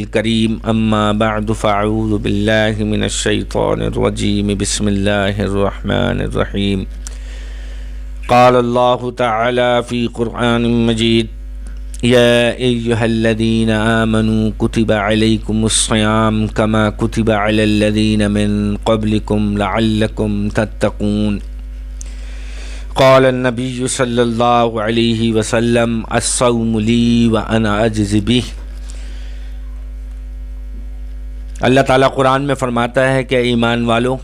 الكريم أما بعد فأعوذ بالله من الشيطان الرجيم بسم الله الرحمن الرحيم قال الله تعالى في قرآن مجيد يا أيها الذين آمنوا كتب عليكم الصيام كما كتب على الذين من قبلكم لعلكم تتقون قال النبي صلى الله عليه وسلم الصوم لي وأنا أجزي به۔ اللہ تعالیٰ قرآن میں فرماتا ہے کہ ایمان والو،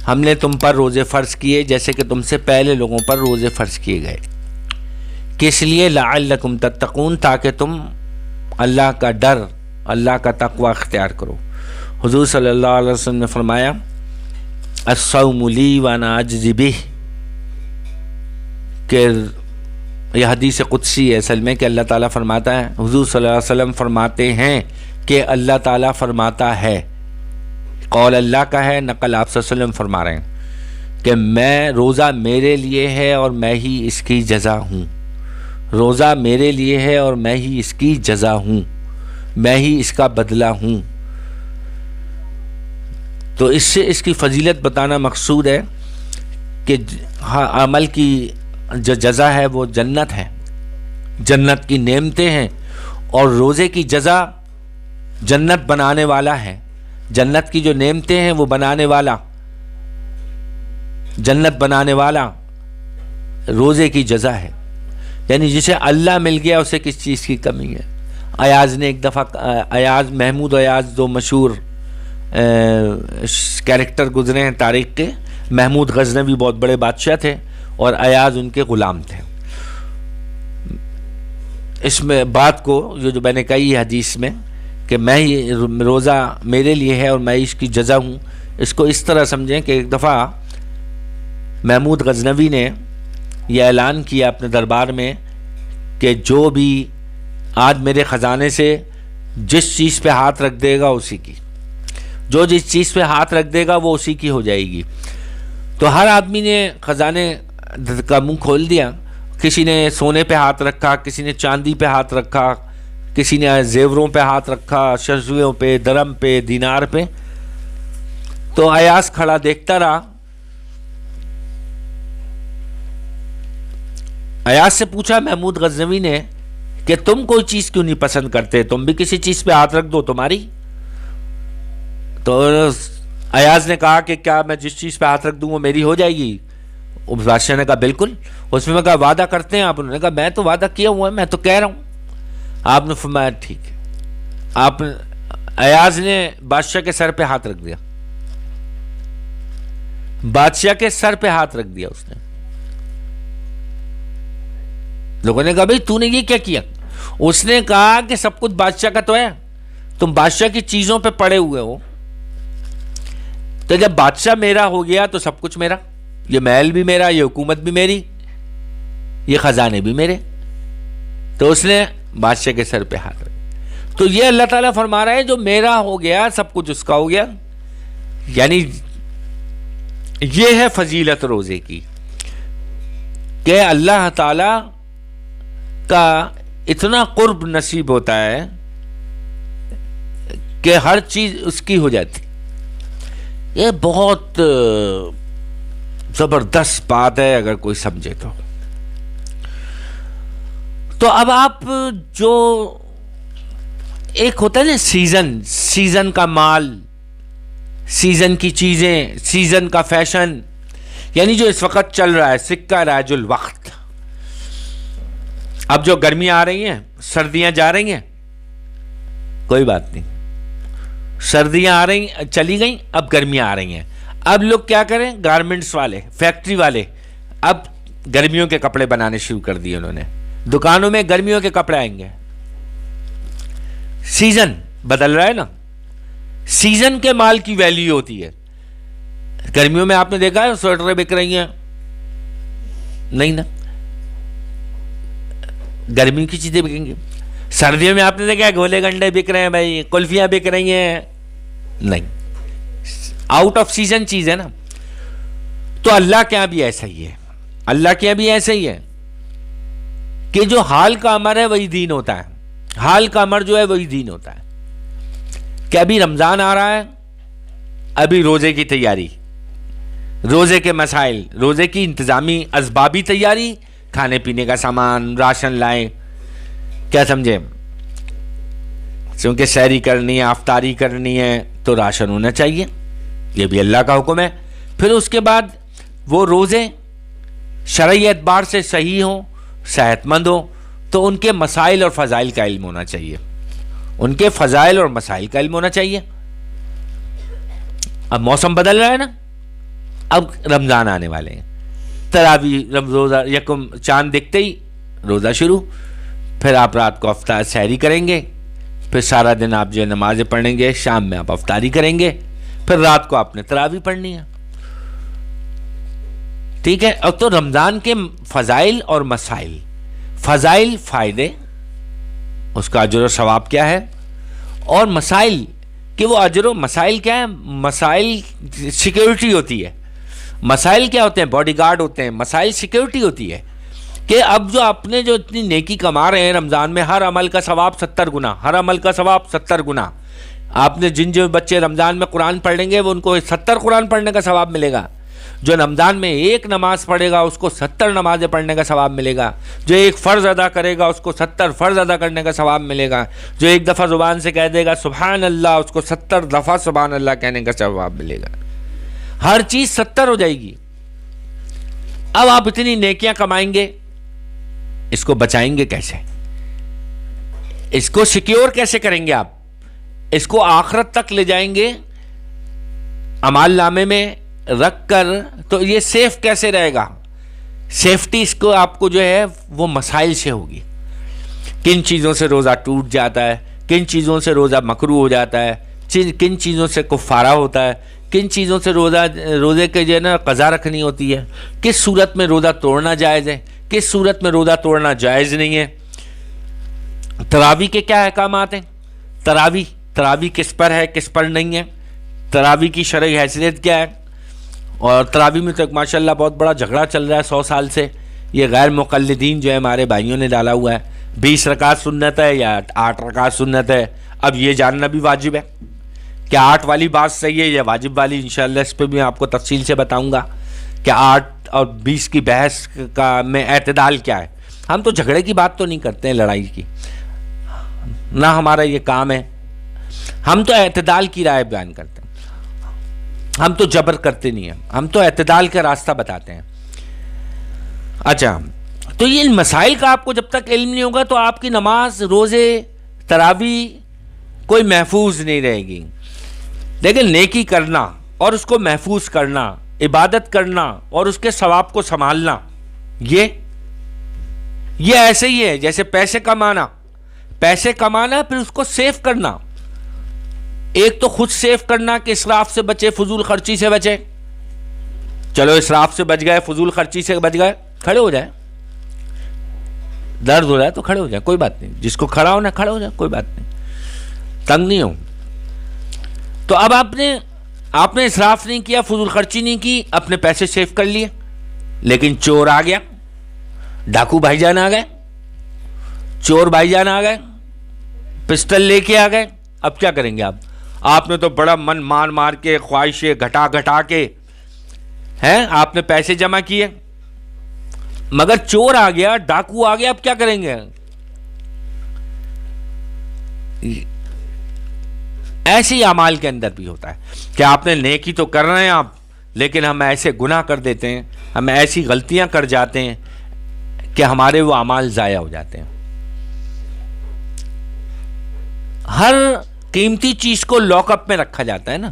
ہم نے تم پر روزے فرض کیے جیسے کہ تم سے پہلے لوگوں پر روزے فرض کیے گئے، کس لیے؟ لعلکم تتقون، تاکہ تم اللہ کا ڈر، اللہ کا تقوی اختیار کرو۔ حضور صلی اللہ علیہ وسلم نے فرمایا الصوم لی وانا اجزی بہ، کہ یہ حدیث قدسی ہے اصل میں، کہ اللہ تعالیٰ فرماتا ہے، حضور صلی اللہ علیہ وسلم فرماتے ہیں کہ اللہ تعالیٰ فرماتا ہے، قول اللہ کا ہے، نقل آپ صلی اللہ علیہ وسلم فرما رہے ہیں کہ میں روزہ میرے لیے ہے اور میں ہی اس کی جزا ہوں، روزہ میرے لیے ہے اور میں ہی اس کی جزا ہوں، میں ہی اس کا بدلہ ہوں۔ تو اس سے اس کی فضیلت بتانا مقصود ہے کہ عمل کی جو جزا ہے وہ جنت ہے، جنت کی نعمتیں ہیں، اور روزے کی جزا جنت بنانے والا ہے، جنت کی جو نعمتیں ہیں وہ بنانے والا، جنت بنانے والا روزے کی جزا ہے۔ یعنی جسے اللہ مل گیا اسے کس چیز کی کمی ہے۔ ایاز نے ایک دفعہ، ایاز محمود ایاز دو مشہور کیریکٹر گزرے ہیں تاریخ کے، محمود غزنوی بہت بڑے بادشاہ تھے اور ایاز ان کے غلام تھے۔ اس میں بات کو جو میں نے کہی حدیث میں کہ میں روزہ میرے لیے ہے اور میں اس کی جزا ہوں، اس کو اس طرح سمجھیں کہ ایک دفعہ محمود غزنوی نے یہ اعلان کیا اپنے دربار میں کہ جو بھی آج میرے خزانے سے جس چیز پہ ہاتھ رکھ دے گا اسی کی، جو جس چیز پہ ہاتھ رکھ دے گا وہ اسی کی ہو جائے گی۔ تو ہر آدمی نے خزانے کا منہ کھول دیا، کسی نے سونے پہ ہاتھ رکھا، کسی نے چاندی پہ ہاتھ رکھا، کسی نے زیوروں پہ ہاتھ رکھا، شزویوں پہ، درم پہ، دینار پہ۔ تو ایاز کھڑا دیکھتا رہا۔ ایاز سے پوچھا محمود غزنوی نے کہ تم کوئی چیز کیوں نہیں پسند کرتے، تم بھی کسی چیز پہ ہاتھ رکھ دو تمہاری۔ تو ایاز نے کہا کہ کیا میں جس چیز پہ ہاتھ رکھ دوں وہ میری ہو جائے گی؟ بادشاہ نے کہا بالکل۔ اس میں کہا وعدہ کرتے ہیں آپ؟ انہوں نے کہا میں تو وعدہ کیا ہوا ہے، میں تو کہہ رہا ہوں۔ آپ نے فرمایا ٹھیک ہے۔ آپ ایاز نے بادشاہ کے سر پہ ہاتھ رکھ دیا، بادشاہ کے سر پہ ہاتھ رکھ دیا اس نے۔ لوگوں نے کہا بھئی تو نے یہ کیا کیا؟ اس نے کہا کہ سب کچھ بادشاہ کا تو ہے، تم بادشاہ کی چیزوں پہ پڑے ہوئے ہو، تو جب بادشاہ میرا ہو گیا تو سب کچھ میرا، یہ محل بھی میرا، یہ حکومت بھی میری، یہ خزانے بھی میرے۔ تو اس نے بادشاہ کے سر پہ ہاتھ رکھا۔ تو یہ اللہ تعالیٰ فرما رہا ہے جو میرا ہو گیا سب کچھ اس کا ہو گیا۔ یعنی یہ ہے فضیلت روزے کی کہ اللہ تعالیٰ کا اتنا قرب نصیب ہوتا ہے کہ ہر چیز اس کی ہو جاتی۔ یہ بہت زبردست بات ہے اگر کوئی سمجھے تو۔ تو اب آپ جو ایک ہوتا ہے نا سیزن کا مال، سیزن کی چیزیں، سیزن کا فیشن، یعنی جو اس وقت چل رہا ہے، سکہ راج الوقت۔ اب جو گرمیاں آ رہی ہیں، سردیاں جا رہی ہیں، کوئی بات نہیں، سردیاں آ رہی ہیں، چلی گئیں، اب گرمیاں آ رہی ہیں۔ اب لوگ کیا کریں؟ گارمنٹس والے، فیکٹری والے اب گرمیوں کے کپڑے بنانے شروع کر دیے انہوں نے، دکانوں میں گرمیوں کے کپڑے آئیں گے۔ سیزن بدل رہا ہے نا، سیزن کے مال کی ویلیو ہوتی ہے۔ گرمیوں میں آپ نے دیکھا ہے سویٹریں بک رہی ہیں؟ نہیں نا، گرمی کی چیزیں بکیں گی۔ سردیوں میں آپ نے دیکھا ہے گولے گنڈے بک رہے ہیں بھائی، کلفیاں بک رہی ہیں؟ نہیں، آؤٹ آف سیزن چیز ہے نا۔ تو اللہ کے یہاں بھی ایسا ہی ہے، اللہ کے یہاں بھی ایسا ہی ہے کہ جو حال کا امر ہے وہی دین ہوتا ہے۔ حال کا امر جو ہے وہی دین ہوتا ہے کہ ابھی رمضان آ رہا ہے، ابھی روزے کی تیاری، روزے کے مسائل، روزے کی انتظامی اسبابی تیاری، کھانے پینے کا سامان، راشن لائیں، کیا سمجھے، کیونکہ سحری کرنی ہے، افطاری کرنی ہے تو راشن ہونا چاہیے، یہ بھی اللہ کا حکم ہے۔ پھر اس کے بعد وہ روزے شرعی اعتبار سے صحیح ہوں، صحت مند ہوں، تو ان کے مسائل اور فضائل کا علم ہونا چاہیے، ان کے فضائل اور مسائل کا علم ہونا چاہیے۔ اب موسم بدل رہا ہے نا، اب رمضان آنے والے ہیں، تراویح روزہ یکم چاند دکھتے ہی روزہ شروع، پھر آپ رات کو افطار سحری کریں گے، پھر سارا دن آپ جو ہے نمازیں پڑھیں گے، شام میں آپ افطاری کریں گے، پھر رات کو آپ نے تراویح پڑھنی ہے، ٹھیک ہے۔ اب تو رمضان کے فضائل اور مسائل، فضائل فائدے، اس کا اجر و ثواب کیا ہے، اور مسائل کہ وہ اجر و مسائل کیا ہے، مسائل سیکیورٹی ہوتی ہے، مسائل کیا ہوتے ہیں، باڈی گارڈ ہوتے ہیں، مسائل سیکیورٹی ہوتی ہے کہ اب جو آپ نے جو اتنی نیکی کما رہے ہیں رمضان میں، ہر عمل کا ثواب 70 گنا، ہر عمل کا ثواب 70 گنا، آپ نے جن جو بچے رمضان میں قرآن پڑھ لیں گے وہ ان کو 70 قرآن پڑھنے کا ثواب ملے گا، جو رمضان میں ایک نماز پڑھے گا اس کو 70 نمازیں پڑھنے کا ثواب ملے گا، جو ایک فرض ادا کرے گا اس کو 70 فرض ادا کرنے کا ثواب ملے گا، جو ایک دفعہ زبان سے کہہ دے گا سبحان اللہ اس کو 70 دفعہ سبحان اللہ کہنے کا ثواب ملے گا، ہر چیز 70 ہو جائے گی۔ اب آپ اتنی نیکیاں کمائیں گے، اس کو بچائیں گے کیسے، اس کو سیکیور کیسے کریں گے، آپ اس کو آخرت تک لے جائیں گے اعمال نامے میں رکھ کر، تو یہ سیف کیسے رہے گا، سیفٹی اس کو آپ کو جو ہے وہ مسائل سے ہوگی، کن چیزوں سے روزہ ٹوٹ جاتا ہے، کن چیزوں سے روزہ مکروہ ہو جاتا ہے، کن چیزوں سے کفارہ ہوتا ہے، کن چیزوں سے روزے کے جو ہے نا قضا رکھنی ہوتی ہے، کس صورت میں روزہ توڑنا جائز ہے، کس صورت میں روزہ توڑنا جائز نہیں ہے۔ تراویح کے کیا احکامات ہیں، تراویح کس پر ہے کس پر نہیں ہے، تراویح کی شرعی حیثیت کیا ہے، اور تراویح میں تو ایک ماشاءاللہ بہت بڑا جھگڑا چل رہا ہے 100 سال سے، یہ غیر مقلدین جو ہے ہمارے بھائیوں نے ڈالا ہوا ہے، 20 رکعت سنت ہے یا 8 رکعت سنت ہے۔ اب یہ جاننا بھی واجب ہے کہ 8 والی بات صحیح ہے یا واجب والی، انشاءاللہ اس پہ بھی میں آپ کو تفصیل سے بتاؤں گا کہ 8 اور 20 کی بحث کا میں اعتدال کیا ہے۔ ہم تو جھگڑے کی بات تو نہیں کرتے ہیں، لڑائی کی، نہ ہمارا یہ کام ہے، ہم تو اعتدال کی رائے بیان کرتے ہیں، ہم تو جبر کرتے نہیں ہیں، ہم تو اعتدال کا راستہ بتاتے ہیں۔ اچھا، تو یہ مسائل کا آپ کو جب تک علم نہیں ہوگا تو آپ کی نماز، روزے، تراویح کوئی محفوظ نہیں رہے گی۔ لیکن نیکی کرنا اور اس کو محفوظ کرنا، عبادت کرنا اور اس کے ثواب کو سنبھالنا، یہ ایسے ہی ہے جیسے پیسے کمانا پھر اس کو سیف کرنا۔ ایک تو خود سیف کرنا کہ اسراف سے بچے، فضول خرچی سے بچے، چلو اسراف سے بچ گئے، فضول خرچی سے بچ گئے، کھڑے ہو جائیں، درد ہو رہا ہے تو کھڑے ہو جائیں، کوئی بات نہیں، جس کو کھڑا ہونا کھڑے ہو جائیں، کوئی بات نہیں، تنگ نہیں ہو۔ تو اب آپ نے اسراف نہیں کیا، فضول خرچی نہیں کی، اپنے پیسے سیف کر لیے، لیکن چور آ گیا، ڈاکو بھائی جان آ گئے، چور بھائی جان آ گئے، پسٹل لے کے آ گئے، اب کیا کریں گے آپ نے تو بڑا من مار کے، خواہشیں گھٹا کے ہیں، آپ نے پیسے جمع کیے، مگر چور آ گیا، ڈاکو آ گیا، اب کیا کریں گے؟ ایسی اعمال کے اندر بھی ہوتا ہے کہ آپ نے نیکی تو کر رہے ہیں آپ، لیکن ہم ایسے گناہ کر دیتے ہیں، ہم ایسی غلطیاں کر جاتے ہیں کہ ہمارے وہ اعمال ضائع ہو جاتے ہیں۔ ہر قیمتی چیز کو لاک اپ میں رکھا جاتا ہے نا،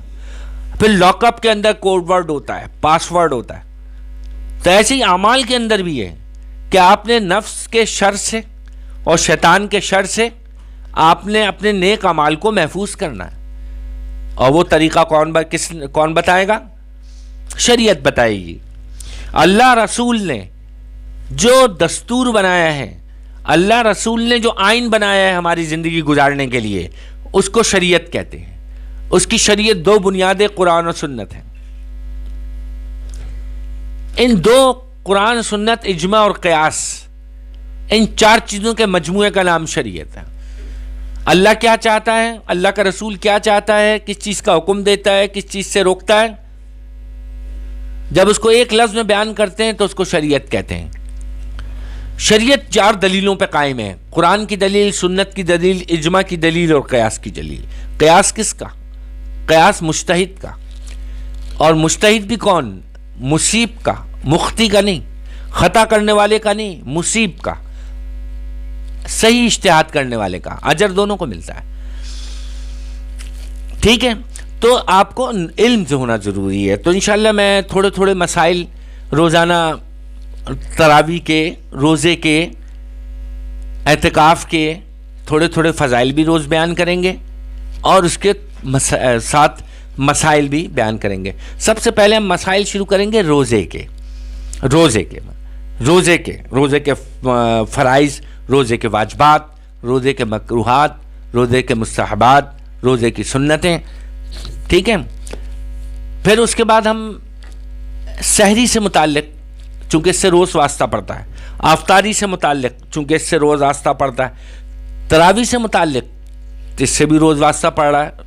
پھر لاک اپ کے اندر کوڈ ورڈ ہوتا ہے، پاس ورڈ ہوتا ہے، تو ایسے ہی اعمال کے اندر بھی ہے کہ آپ نے نفس کے شر سے اور شیطان کے شر سے آپ نے اپنے نیک اعمال کو محفوظ کرنا ہے، اور وہ طریقہ کون بتائے گا؟ شریعت بتائے گی۔ اللہ رسول نے جو دستور بنایا ہے، اللہ رسول نے جو آئین بنایا ہے ہماری زندگی گزارنے کے لیے، اس کو شریعت کہتے ہیں۔ اس کی شریعت 2 بنیادیں قرآن و سنت ہیں۔ ان 2 قرآن، سنت، اجماع اور قیاس، ان 4 چیزوں کے مجموعے کا نام شریعت ہے۔ اللہ کیا چاہتا ہے، اللہ کا رسول کیا چاہتا ہے، کس چیز کا حکم دیتا ہے، کس چیز سے روکتا ہے، جب اس کو ایک لفظ میں بیان کرتے ہیں تو اس کو شریعت کہتے ہیں۔ شریعت 4 دلیلوں پہ قائم ہے، قرآن کی دلیل، سنت کی دلیل، اجماع کی دلیل اور قیاس کی دلیل۔ قیاس کس کا؟ قیاس مجتہد کا، اور مجتہد بھی کون؟ مصیب کا، مختی کا نہیں، خطا کرنے والے کا نہیں، مصیب کا، صحیح اجتہاد کرنے والے کا، اجر دونوں کو ملتا ہے۔ ٹھیک ہے، تو آپ کو علم سے ہونا ضروری ہے۔ تو انشاءاللہ میں تھوڑے تھوڑے مسائل روزانہ تراویح کے، روزے کے، اعتکاف کے تھوڑے تھوڑے فضائل بھی روز بیان کریں گے، اور اس کے ساتھ مسائل بھی بیان کریں گے۔ سب سے پہلے ہم مسائل شروع کریں گے روزے کے، روزے کے فرائض، روزے کے واجبات، روزے کے مکروہات، روزے کے مستحبات، روزے کی سنتیں۔ ٹھیک ہے، پھر اس کے بعد ہم سحری سے متعلق، چونکہ اس سے روز واسطہ پڑتا ہے، افطاری سے متعلق، چونکہ اس سے روز واسطہ پڑتا ہے، تراویح سے متعلق، اس سے بھی روز واسطہ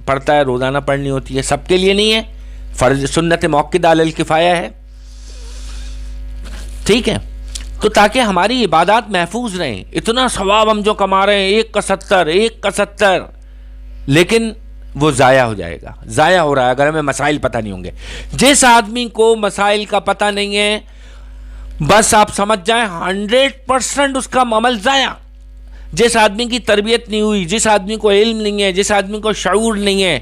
پڑتا ہے، روزانہ پڑھنی ہوتی ہے، سب کے لیے نہیں ہے، فرض سنت موقدہ علی الکفایہ ہے۔ ٹھیک ہے، تو تاکہ ہماری عبادات محفوظ رہیں۔ اتنا ثواب ہم جو کما رہے ہیں 1 کا 70، لیکن وہ ضائع ہو جائے گا، ضائع ہو رہا ہے اگر ہمیں مسائل پتہ نہیں ہوں گے۔ جس آدمی کو مسائل کا پتہ نہیں ہے، بس آپ سمجھ جائیں 100% اس کا عمل ضائع۔ جس آدمی کی تربیت نہیں ہوئی، جس آدمی کو علم نہیں ہے، جس آدمی کو شعور نہیں ہے،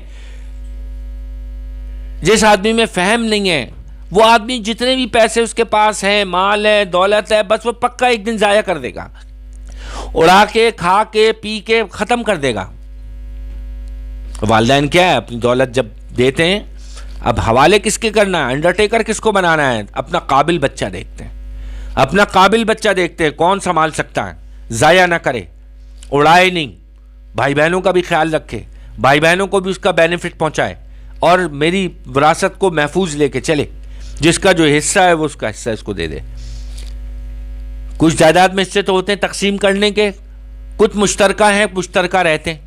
جس آدمی میں فہم نہیں ہے، وہ آدمی جتنے بھی پیسے اس کے پاس ہیں، مال ہے، دولت ہے، بس وہ پکا ایک دن ضائع کر دے گا، اڑا کے، کھا کے، پی کے ختم کر دے گا۔ والدین کیا ہے، اپنی دولت جب دیتے ہیں، اب حوالے کس کے کرنا ہے، انڈرٹیکر کس کو بنانا ہے، اپنا قابل بچہ دیکھتے ہیں، اپنا قابل بچہ دیکھتے ہیں، کون سنبھال سکتا ہے، ضائع نہ کرے، اڑائے نہیں، بھائی بہنوں کا بھی خیال رکھے، بھائی بہنوں کو بھی اس کا بینیفٹ پہنچائے، اور میری وراثت کو محفوظ لے کے چلے، جس کا جو حصہ ہے وہ اس کا حصہ اس کو دے دے۔ کچھ جائیداد میں حصے تو ہوتے ہیں تقسیم کرنے کے، کچھ مشترکہ ہیں، مشترکہ رہتے ہیں،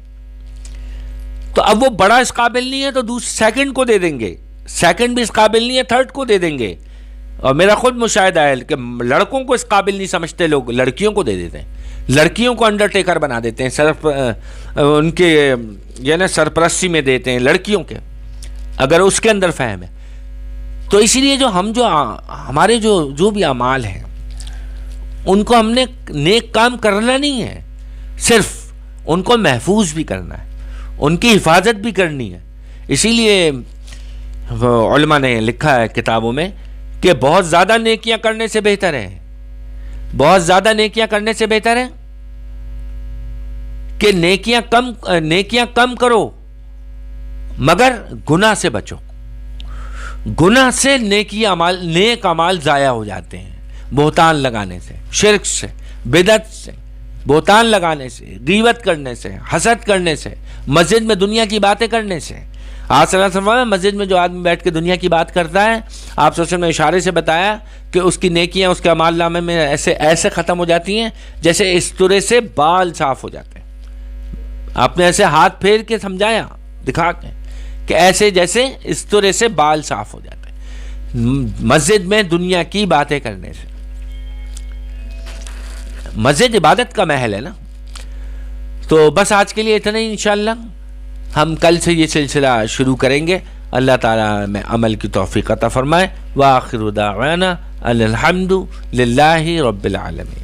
تو اب وہ بڑا اس قابل نہیں ہے تو سیکنڈ کو دے دیں گے، سیکنڈ بھی اس قابل نہیں ہے، تھرڈ کو دے دیں گے۔ اور میرا خود مشاہدہ ہے کہ لڑکوں کو اس قابل نہیں سمجھتے لوگ، لڑکیوں کو دے دیتے ہیں، لڑکیوں کو انڈرٹیکر بنا دیتے ہیں، صرف ان کے یعنی سرپرستی میں دیتے ہیں لڑکیوں کے، اگر اس کے اندر فہم ہے۔ تو اسی لیے ہمارے جو بھی اعمال ہیں، ان کو ہم نے نیک کام کرنا نہیں ہے، صرف ان کو محفوظ بھی کرنا ہے، ان کی حفاظت بھی کرنی ہے۔ اسی لیے علماء نے لکھا ہے کتابوں میں کہ بہت زیادہ نیکیاں کرنے سے بہتر ہے، بہت زیادہ نیکیاں کرنے سے بہتر ہے کہ نیکیاں کم کرو مگر گناہ سے بچو۔ گناہ سے نیک اعمال ضائع ہو جاتے ہیں، بہتان لگانے سے، شرک سے، بدعت سے، بہتان لگانے سے، غیبت کرنے سے، حسد کرنے سے، مسجد میں دنیا کی باتیں کرنے سے۔ آپ صلی اللہ علیہ وسلم مسجد میں جو آدمی بیٹھ کے دنیا کی بات کرتا ہے، آپ صلی اللہ علیہ وسلم نے اشارے سے بتایا کہ اس کی نیکیاں اس کے اعمال نامے میں ایسے ختم ہو جاتی ہیں جیسے استرے سے بال صاف ہو جاتے ہیں۔ آپ نے ایسے ہاتھ پھیر کے سمجھایا، دکھا کے کہ ایسے جیسے استرے سے بال صاف ہو جاتے ہیں مسجد میں دنیا کی باتیں کرنے سے۔ مسجد عبادت کا محل ہے نا۔ تو بس آج کے لیے اتنا ہی، انشاءاللہ ہم کل سے یہ سلسلہ شروع کریں گے۔ اللہ تعالیٰ میں عمل کی توفیق عطا فرمائے۔ وآخر دعوانا الحمد للہ رب العالمین۔